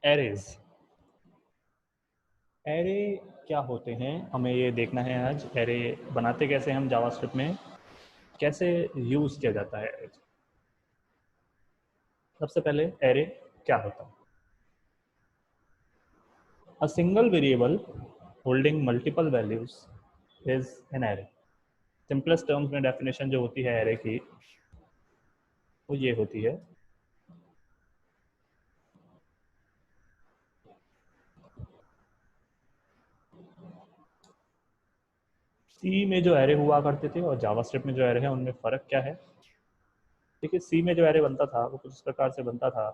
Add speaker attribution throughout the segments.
Speaker 1: Arrays. Array क्या होते हैं हमें ये देखना है आज। एरे बनाते कैसे हम जावास्क्रिप्ट में, कैसे यूज किया जाता है एरे। सबसे पहले एरे क्या होता है? A single variable holding multiple values is an array. Simplest terms में डेफिनेशन जो होती है एरे की वो ये होती है। सी में जो एरे हुआ करते थे और जावास्क्रिप्ट में जो एरे है उनमें फ़र्क क्या है? देखिए, सी में जो एरे बनता था वो कुछ इस प्रकार से बनता था।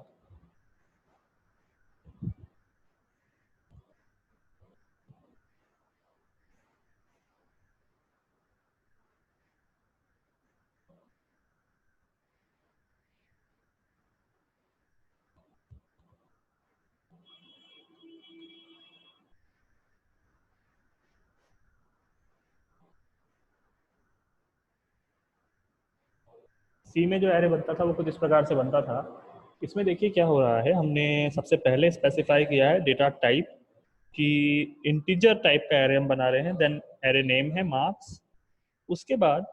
Speaker 1: सी में जो एरे बनता था वो कुछ इस प्रकार से बनता था। इसमें देखिए क्या हो रहा है, हमने सबसे पहले स्पेसिफाई किया है डेटा टाइप कि इंटीजर टाइप का एरे हम बना रहे हैं। देन एरे नेम है मार्क्स। उसके बाद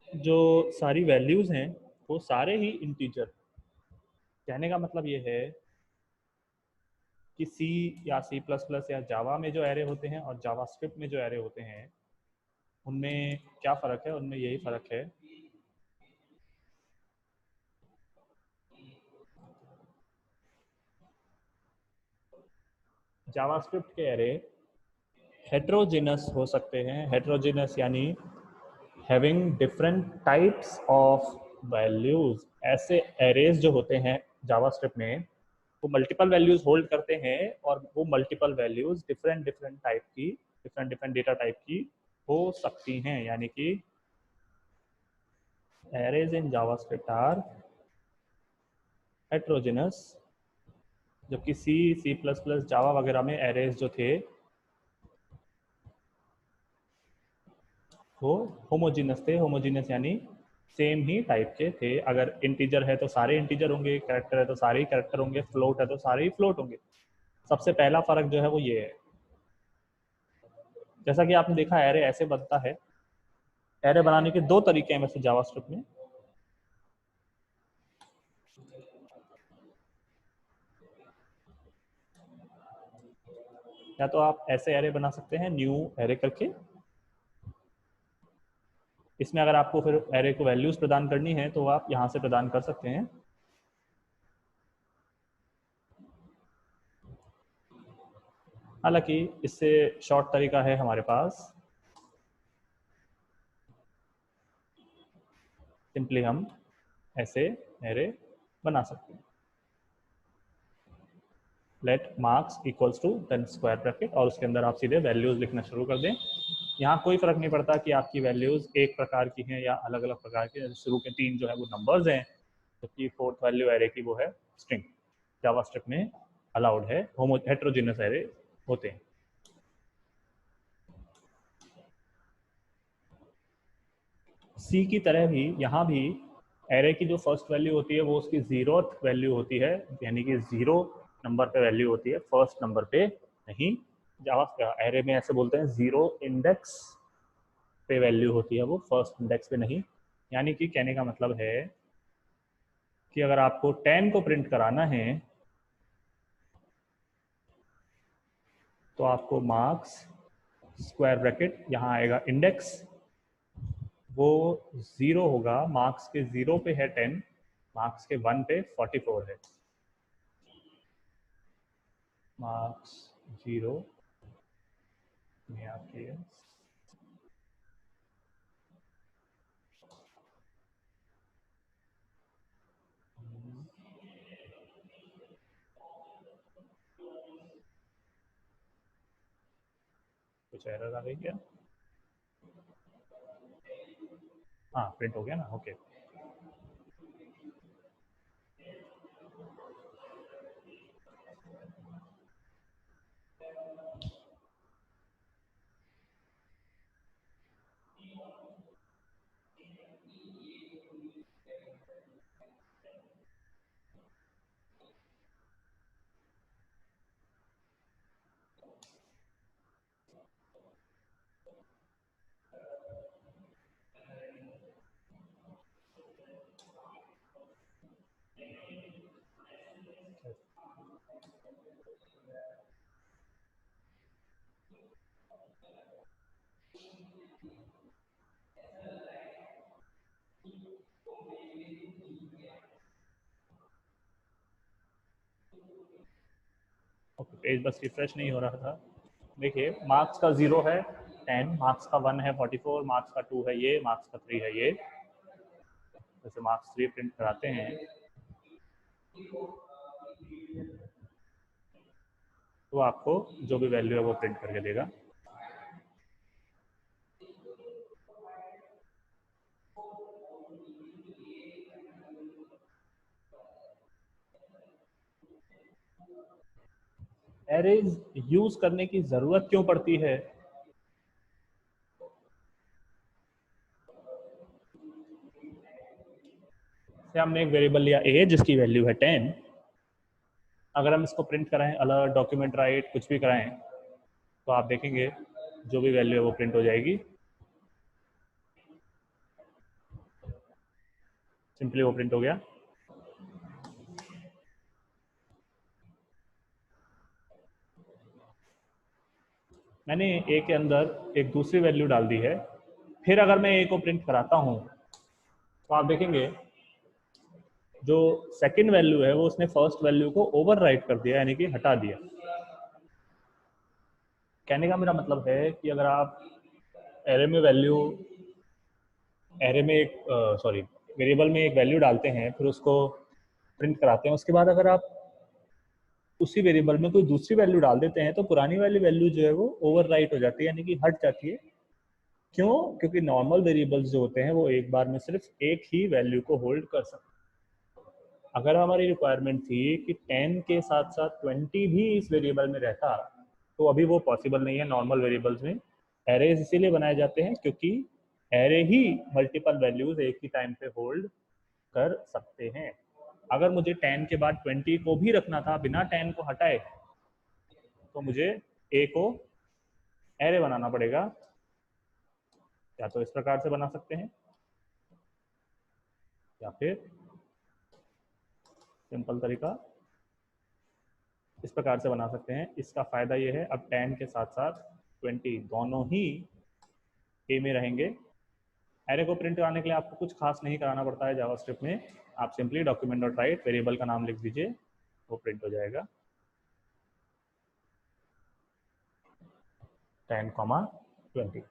Speaker 1: जो सारी वैल्यूज़ हैं वो सारे ही इंटीजर। कहने का मतलब ये है कि सी या सी प्लस प्लस या जावा में जो एरे होते हैं और जावास्क्रिप्ट में जो एरे होते हैं उनमें क्या फ़र्क है? उनमें यही फ़र्क है जावास्क्रिप्ट के एरे हेट्रोजिनस हो सकते हैं। हेट्रोजिनस यानी having different types of values. ऐसे एरेज जो होते हैं जावास्क्रिप्ट में वो मल्टीपल वैल्यूज होल्ड करते हैं और वो multiple values different different type की, डिफरेंट डिफरेंट डेटा टाइप की हो सकती हैं। यानी कि arrays in JavaScript are heterogeneous, जबकि C C plus plus Java वगैरह में एरेज जो थे वो होमोजीनस थे। होमोजीनस यानी सेम ही टाइप के थे। अगर इंटीजर है तो सारे इंटीजर होंगे, कैरेक्टर है तो सारे ही कैरेक्टर होंगे, फ्लोट है तो सारे ही फ्लोट होंगे। सबसे पहला फर्क जो है वो ये है। जैसा कि आपने देखा एरे ऐसे बनता है। एरे बनाने के दो तरीके हैं वैसे जावास्क्रिप्ट में। या तो आप ऐसे एरे बना सकते हैं न्यू एरे करके। इसमें अगर आपको फिर एरे को वैल्यूज प्रदान करनी है तो आप यहाँ से प्रदान कर सकते हैं। हालांकि इससे शॉर्ट तरीका है हमारे पास, सिंपली हम ऐसे एरे बना सकते हैं। Let marks equals to then square bracket और उसके अंदर आप सीधे वैल्यूज लिखना शुरू कर दें। यहाँ कोई फर्क नहीं पड़ता कि आपकी वैल्यूज एक प्रकार की हैं या अलग अलग प्रकार की। शुरू के तीन जो है वो नंबर्स हैं, जबकि फोर्थ वैल्यू एरे की वो है स्ट्रिंग। जावास्क्रिप्ट में अलाउड है, होमो हेट्रोजीनियस एरे होते हैं। सी की तरह भी यहाँ भी एरे की जो फर्स्ट वैल्यू होती है वो उसकी जीरोथ वैल्यू होती है। यानी कि जीरो नंबर पे वैल्यू होती है, फर्स्ट नंबर पे नहीं। जावा एरे में ऐसे बोलते हैं जीरो इंडेक्स पे वैल्यू होती है वो, फर्स्ट इंडेक्स पे नहीं। यानी कि कहने का मतलब है कि अगर आपको 10 को प्रिंट कराना है तो आपको मार्क्स स्क्वायर ब्रैकेट, यहाँ आएगा इंडेक्स, वो जीरो होगा। मार्क्स के जीरो पे है 10, मार्क्स के वन पे 44 है। मार्क्स जीरो में आपकी है कुछ एरर आ गई क्या? हाँ, प्रिंट हो गया ना, ओके। ओके, पेज बस रिफ्रेश नहीं हो रहा था। देखिए, मार्क्स का 0 है 10, मार्क्स का 1 है 44, मार्क्स का 2 है ये, मार्क्स का 3 है ये। जैसे मार्क्स 3 प्रिंट कराते हैं तो आपको जो भी वैल्यू है वो प्रिंट करके देगा। एरेज यूज करने की जरूरत क्यों पड़ती है? से हमने एक वेरिएबल लिया ए जिसकी वैल्यू है 10। अगर हम इसको प्रिंट कराएं, अलर्ट, डॉक्यूमेंट राइट, कुछ भी कराएं, तो आप देखेंगे जो भी वैल्यू है वो प्रिंट हो जाएगी। सिंपली वो प्रिंट हो गया। मैंने ए के अंदर एक दूसरी वैल्यू डाल दी है। फिर अगर मैं ए को प्रिंट कराता हूं तो आप देखेंगे जो सेकंड वैल्यू है वो उसने फर्स्ट वैल्यू को ओवरराइट कर दिया, यानी कि हटा दिया। कहने का मेरा मतलब है कि अगर आप एरे में वैल्यू एरे में एक सॉरी वेरिएबल में एक वैल्यू डालते हैं, फिर उसको प्रिंट कराते हैं, उसके बाद अगर आप उसी वेरिएबल में कोई दूसरी वैल्यू डाल देते हैं तो पुरानी वाली वैल्यू जो है वो ओवरराइट हो जाती है, यानी कि हट जाती है। क्यों? क्योंकि नॉर्मल वेरिएबल्स जो होते हैं वो एक बार में सिर्फ एक ही वैल्यू को होल्ड कर सकते हैं। अगर हमारी रिक्वायरमेंट थी कि 10 के साथ साथ 20 भी इस वेरिएबल में रहता, तो अभी वो पॉसिबल नहीं है नॉर्मल वेरिएबल्स में। एरेज इसीलिए बनाए जाते हैं क्योंकि एरे ही मल्टीपल वैल्यूज एक ही टाइम पे होल्ड कर सकते हैं। अगर मुझे 10 के बाद 20 को भी रखना था बिना 10 को हटाए, तो मुझे ए को एरे बनाना पड़ेगा। या तो इस प्रकार से बना सकते हैं, या फिर सिंपल तरीका इस प्रकार से बना सकते हैं। इसका फायदा ये है, अब 10 के साथ साथ 20 दोनों ही ए में रहेंगे। एरे को प्रिंट कराने के लिए आपको कुछ खास नहीं कराना पड़ता है जावास्क्रिप्ट में। आप simply document dot right variable का नाम लिख दीजिए, वो प्रिंट हो जाएगा 10, 20।